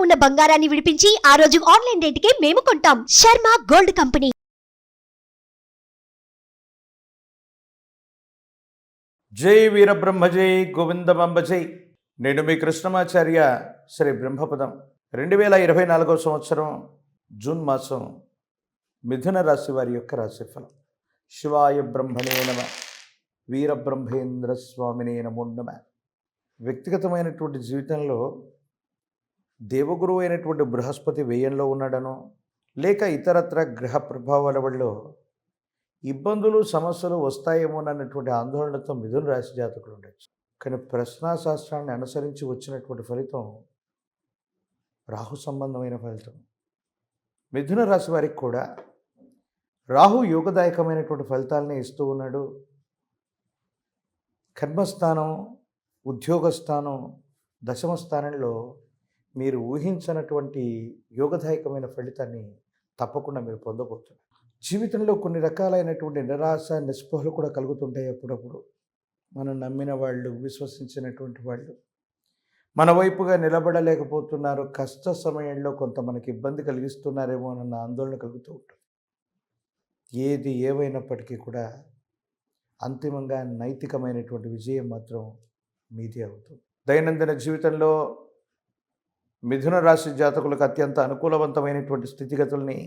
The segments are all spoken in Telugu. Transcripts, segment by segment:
ఉన్న బంగారాన్ని విడిపించి ఆ రోజు ఆన్లైన్ రేటుకే మేము కొంటాం. Sharma gold company. జై వీరబ్రహ్మ జై గోవిందమాంబ జై. నేను మీ కృష్ణమాచార్య శ్రీ బ్రహ్మపదం. 2024 సంవత్సరం జూన్ మాసం మిథున రాశి వారి యొక్క రాశిఫలం. శివాయ బ్రహ్మణే నమ, వీరబ్రహ్మేంద్ర స్వామినే నమో నమ. వ్యక్తిగతమైనటువంటి జీవితంలో దేవగురువు అయినటువంటి బృహస్పతి వ్యయంలో ఉన్నాడనో, లేక ఇతరత్ర గ్రహ ప్రభావాల వల్ల ఇబ్బందులు సమస్యలు వస్తాయేమోనన్నటువంటి ఆందోళనతో మిథున రాశి జాతకులు ఉండొచ్చు. కానీ ప్రశ్నాశాస్త్రాన్ని అనుసరించి వచ్చినటువంటి ఫలితం రాహు సంబంధమైన ఫలితం. మిథున రాశి వారికి కూడా రాహు యోగదాయకమైనటువంటి ఫలితాలని ఇస్తూ ఉన్నాడు. కర్మస్థానం, ఉద్యోగస్థానం, దశమ స్థానంలో మీరు ఊహించినటువంటి యోగదాయకమైన ఫలితాన్ని తప్పకుండా మీరు పొందబోతున్నారు. జీవితంలో కొన్ని రకాలైనటువంటి నిరాశ నిస్పృహలు కూడా కలుగుతుంటాయి. అప్పుడప్పుడు మనం నమ్మిన వాళ్ళు, విశ్వసించినటువంటి వాళ్ళు మన వైపుగా నిలబడలేకపోతున్నారు, కష్ట సమయంలో కొంత మనకి ఇబ్బంది కలిగిస్తున్నారేమో అన్న ఆందోళన కలుగుతూ ఉంటుంది. ఏది ఏమైనప్పటికీ కూడా అంతిమంగా నైతికమైనటువంటి విజయం మాత్రం మీదే అవుతుంది. దైనందిన జీవితంలో మిథున రాశి జాతకులకు అత్యంత అనుకూలవంతమైనటువంటి స్థితిగతుల్ని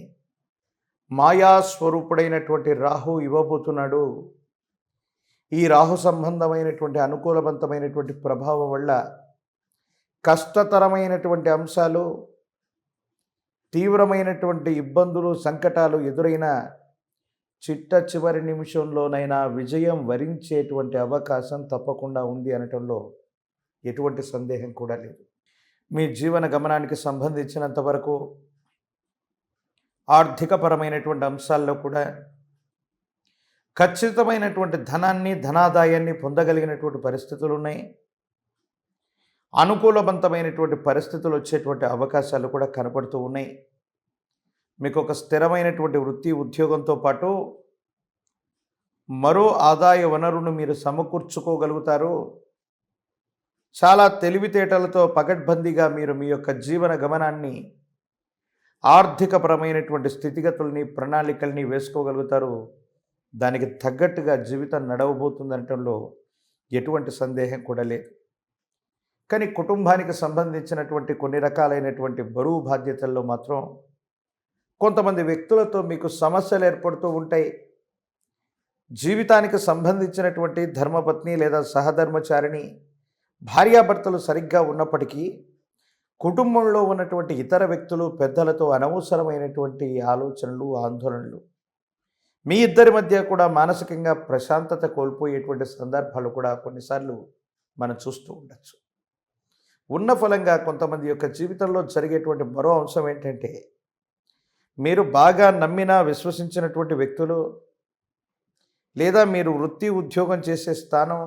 మాయా స్వరూపుడైనటువంటి రాహు ఇవ్వబోతున్నాడు. ఈ రాహు సంబంధమైనటువంటి అనుకూలవంతమైనటువంటి ప్రభావం వల్ల కష్టతరమైనటువంటి అంశాలు, తీవ్రమైనటువంటి ఇబ్బందులు, సంకటాలు ఎదురైన చిట్ట చివరి నిమిషంలోనైనా విజయం వరించేటువంటి అవకాశం తప్పకుండా ఉంది అనటంలో ఎటువంటి సందేహం కూడా లేదు. మీ జీవన గమనానికి సంబంధించినంత వరకు ఆర్థికపరమైనటువంటి అంశాల్లో కూడా ఖచ్చితమైనటువంటి ధనాన్ని, ధనాదాయాన్ని పొందగలిగినటువంటి పరిస్థితులు ఉన్నాయి. అనుకూలవంతమైనటువంటి పరిస్థితులు వచ్చేటువంటి అవకాశాలు కూడా కనపడుతూ ఉన్నాయి. మీకు ఒక స్థిరమైనటువంటి వృత్తి, ఉద్యోగంతో పాటు మరో ఆదాయ వనరును మీరు సమకూర్చుకోగలుగుతారు. చాలా తెలివితేటలతో పకడ్బందీగా మీరు మీ యొక్క జీవన గమనాన్ని, ఆర్థికపరమైనటువంటి స్థితిగతుల్ని, ప్రణాళికల్ని వేసుకోగలుగుతారు. దానికి తగ్గట్టుగా జీవితం నడవబోతుందనటంలో ఎటువంటి సందేహం కూడా లేదు. కానీ కుటుంబానికి సంబంధించినటువంటి కొన్ని రకాలైనటువంటి బరువు బాధ్యతల్లో మాత్రం కొంతమంది వ్యక్తులతో మీకు సమస్యలు ఏర్పడుతూ ఉంటాయి. జీవితానికి సంబంధించినటువంటి ధర్మపత్ని లేదా సహధర్మచారిణి, భార్యాభర్తలు సరిగ్గా ఉన్నప్పటికీ కుటుంబంలో ఉన్నటువంటి ఇతర వ్యక్తులు, పెద్దలతో అనవసరమైనటువంటి ఆలోచనలు, ఆందోళనలు, మీ ఇద్దరి మధ్య కూడా మానసికంగా ప్రశాంతత కోల్పోయేటువంటి సందర్భాలు కూడా కొన్నిసార్లు మనం చూస్తూ ఉండొచ్చు. ఉన్న ఫలంగా కొంతమంది యొక్క జీవితంలో జరిగేటువంటి మరో అంశం ఏంటంటే, మీరు బాగా నమ్మిన, విశ్వసించినటువంటి వ్యక్తులు, లేదా మీరు వృత్తి ఉద్యోగం చేసే స్థానం,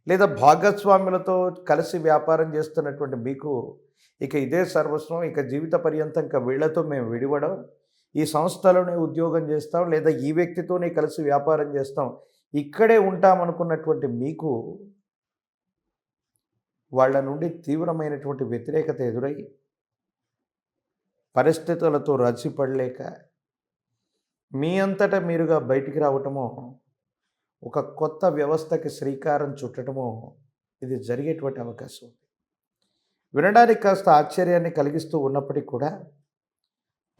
లేదా భాగస్వాములతో కలిసి వ్యాపారం చేస్తున్నటువంటి మీకు ఇక ఇదే సర్వస్వం, ఇక జీవిత పర్యంతం ఇంకా వీళ్లతో మేము విడివడం, ఈ సంస్థలోనే ఉద్యోగం చేస్తాం, లేదా ఈ వ్యక్తితోనే కలిసి వ్యాపారం చేస్తాం, ఇక్కడే ఉంటామనుకున్నటువంటి మీకు వాళ్ళ నుండి తీవ్రమైనటువంటి వ్యతిరేకత ఎదురై పరిస్థితులతో రచ్చిపడలేక మీ అంతటా మీరుగా బయటికి రావటమో, ఒక కొత్త వ్యవస్థకి శ్రీకారం చుట్టడమో ఇది జరిగేటువంటి అవకాశం ఉంది. వినడానికి కాస్త ఆశ్చర్యాన్ని కలిగిస్తూ ఉన్నప్పటికీ కూడా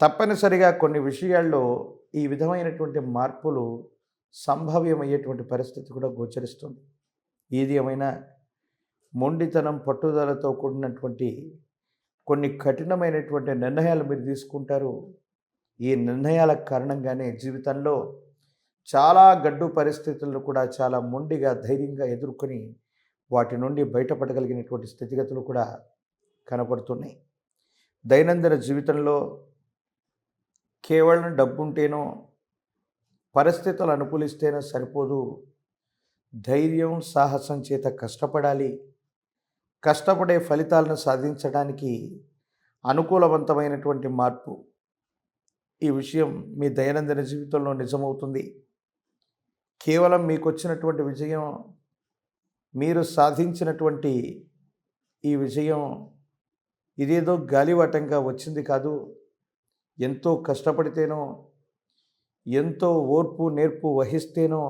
తప్పనిసరిగా కొన్ని విషయాల్లో ఈ విధమైనటువంటి మార్పులు సంభవ్యమయ్యేటువంటి పరిస్థితి కూడా గోచరిస్తుంది. ఏది ఏమైనా మొండితనం, పట్టుదలతో కూడినటువంటి కొన్ని కఠినమైనటువంటి నిర్ణయాలు మీరు తీసుకుంటారు. ఈ నిర్ణయాల కారణంగానే జీవితంలో చాలా గడ్డు పరిస్థితులను కూడా చాలా మొండిగా, ధైర్యంగా ఎదుర్కొని వాటి నుండి బయటపడగలిగినటువంటి స్థితిగతులు కూడా కనపడుతున్నాయి. దైనందిన జీవితంలో కేవలం డబ్బుంటేనో, పరిస్థితులు అనుకూలిస్తేనో సరిపోదు. ధైర్యం, సాహసం చేత కష్టపడాలి. కష్టపడే ఫలితాలను సాధించడానికి అనుకూలవంతమైనటువంటి మార్పు, ఈ విషయం మీ దైనందిన జీవితంలో నిజమవుతుంది. కేవలం మీకు వచ్చినటువంటి విజయం, మీరు సాధించినటువంటి ఈ విజయం ఇదేదో గాలివాటంగా వచ్చింది కాదు. ఎంతో కష్టపడితేనో, ఎంతో ఓర్పు నేర్పు వహిస్తేనో,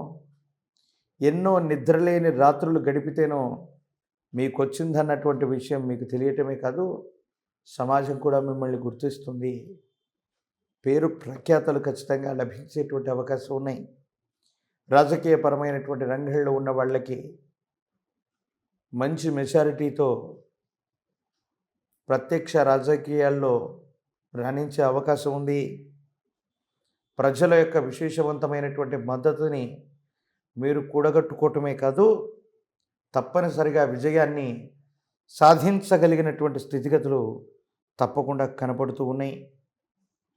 ఎన్నో నిద్రలేని రాత్రులు గడిపితేనో మీకొచ్చిందన్నటువంటి విషయం మీకు తెలియటమే కాదు, సమాజం కూడా మిమ్మల్ని గుర్తిస్తుంది. పేరు ప్రఖ్యాతలు ఖచ్చితంగా లభించేటువంటి అవకాశం ఉన్నాయి. రాజకీయపరమైనటువంటి రంగంలో ఉన్న వాళ్ళకి మంచి మెజారిటీతో ప్రత్యక్ష రాజకీయాల్లో రాణించే అవకాశం ఉంది. ప్రజల యొక్క విశేషవంతమైనటువంటి మద్దతుని మీరు కూడగట్టుకోవటమే కాదు, తప్పనిసరిగా విజయాన్ని సాధించగలిగినటువంటి స్థితిగతులు తప్పకుండా కనపడుతూ ఉన్నాయి.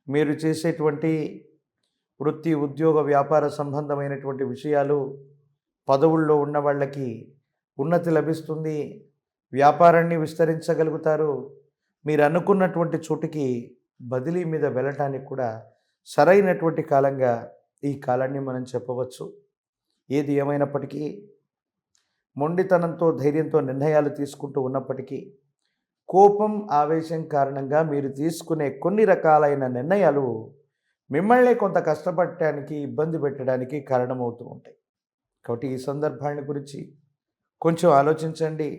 మీరు చేసేటువంటి వృత్తి, ఉద్యోగ, వ్యాపార సంబంధమైనటువంటి విషయాలు, పదవుల్లో ఉన్న వాళ్ళకి ఉన్నతి లభిస్తుంది. వ్యాపారాన్ని విస్తరించగలుగుతారు. మీరు అనుకున్నటువంటి చోటుకి బదిలీ మీద వెళ్ళటానికి కూడా సరైనటువంటి కాలంగా ఈ కాలాన్ని మనం చెప్పవచ్చు. ఏది ఏమైనప్పటికీ మొండితనంతో, ధైర్యంతో నిర్ణయాలు తీసుకుంటూ ఉన్నప్పటికీ కోపం, ఆవేశం కారణంగా మీరు తీసుకునే కొన్ని రకాలైన నిర్ణయాలు మిమ్మల్ని కొంత కష్టపడటానికి, ఇబ్బంది పెట్టడానికి కారణమవుతూ ఉంటాయి. కాబట్టి ఈ సందర్భాల గురించి కొంచెం ఆలోచించండి.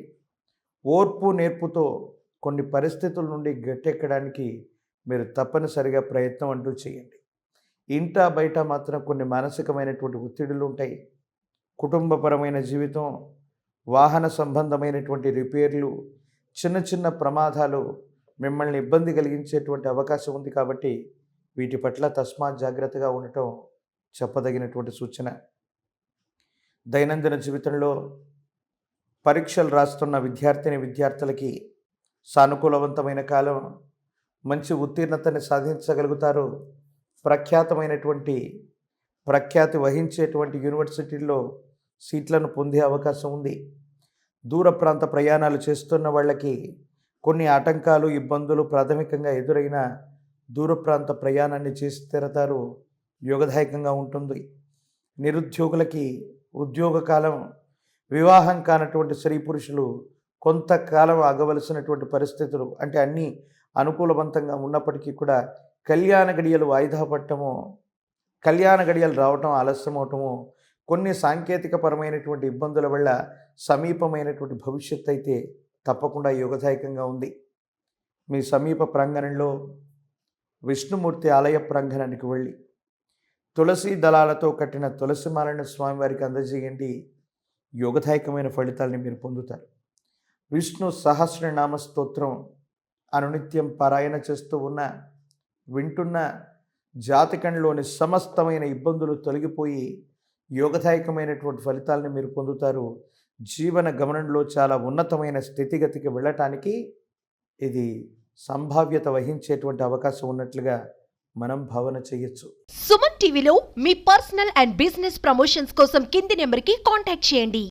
ఓర్పు నేర్పుతో కొన్ని పరిస్థితుల నుండి గట్టెక్కడానికి మీరు తప్పనిసరిగా ప్రయత్నం అంటూ చేయండి. ఇంటా బయట మాత్రం కొన్ని మానసికమైనటువంటి ఒత్తిడులు ఉంటాయి. కుటుంబపరమైన జీవితం, వాహన సంబంధమైనటువంటి రిపేర్లు, చిన్న చిన్న ప్రమాదాలు మిమ్మల్ని ఇబ్బంది కలిగించేటువంటి అవకాశం ఉంది. కాబట్టి వీటి పట్ల తస్మాత్ జాగ్రత్తగా ఉండటం చెప్పదగినటువంటి సూచన. దైనందిన జీవితంలో పరీక్షలు రాస్తున్న విద్యార్థులకి సానుకూలవంతమైన కాలం. మంచి ఉత్తీర్ణతని సాధించగలుగుతారు. ప్రఖ్యాతి వహించేటువంటి యూనివర్సిటీల్లో సీట్లను పొందే అవకాశం ఉంది. దూర ప్రాంత ప్రయాణాలు చేస్తున్న వాళ్ళకి కొన్ని ఆటంకాలు, ఇబ్బందులు ప్రాథమికంగా ఎదురైన దూర ప్రాంత ప్రయాణాన్ని చేసి తీరతారు. యోగదాయకంగా ఉంటుంది. నిరుద్యోగులకి ఉద్యోగ కాలం, వివాహం కానటువంటి స్త్రీ పురుషులు కొంతకాలం ఆగవలసినటువంటి పరిస్థితులు, అంటే అన్నీ అనుకూలవంతంగా ఉన్నప్పటికీ కూడా కళ్యాణ గడియలు వాయిదా పడటము, కళ్యాణ గడియలు రావటం ఆలస్యం అవటము, కొన్ని సాంకేతికపరమైనటువంటి ఇబ్బందుల వల్ల సమీపమైనటువంటి భవిష్యత్తు అయితే తప్పకుండా యోగదాయకంగా ఉంది. మీ సమీప ప్రాంగణంలో విష్ణుమూర్తి ఆలయ ప్రాంగణానికి వెళ్ళి తులసి దళాలతో కట్టిన తులసిమాలను స్వామివారికి అందజేయండి. యోగదాయకమైన ఫలితాలని మీరు పొందుతారు. విష్ణు సహస్రనామ స్తోత్రం అనునిత్యం పారాయణ చేస్తూ వింటున్న జాతకంలోని సమస్తమైన ఇబ్బందులు తొలగిపోయి యోగదాయకమైనటువంటి ఫలితాలను మీరు పొందుతారు. జీవన గమనంలో చాలా ఉన్నతమైన స్థితిగతికి వెళ్ళటానికి ఇది సంభావ్యత వహించేటువంటి అవకాశం ఉన్నట్లుగా మనం భావన చేయొచ్చు. సుమన్ టీవీలో మీ పర్సనల్ అండ్ బిజినెస్ ప్రమోషన్స్ కోసం కింది నెంబర్కి కాంటాక్ట్ చేయండి.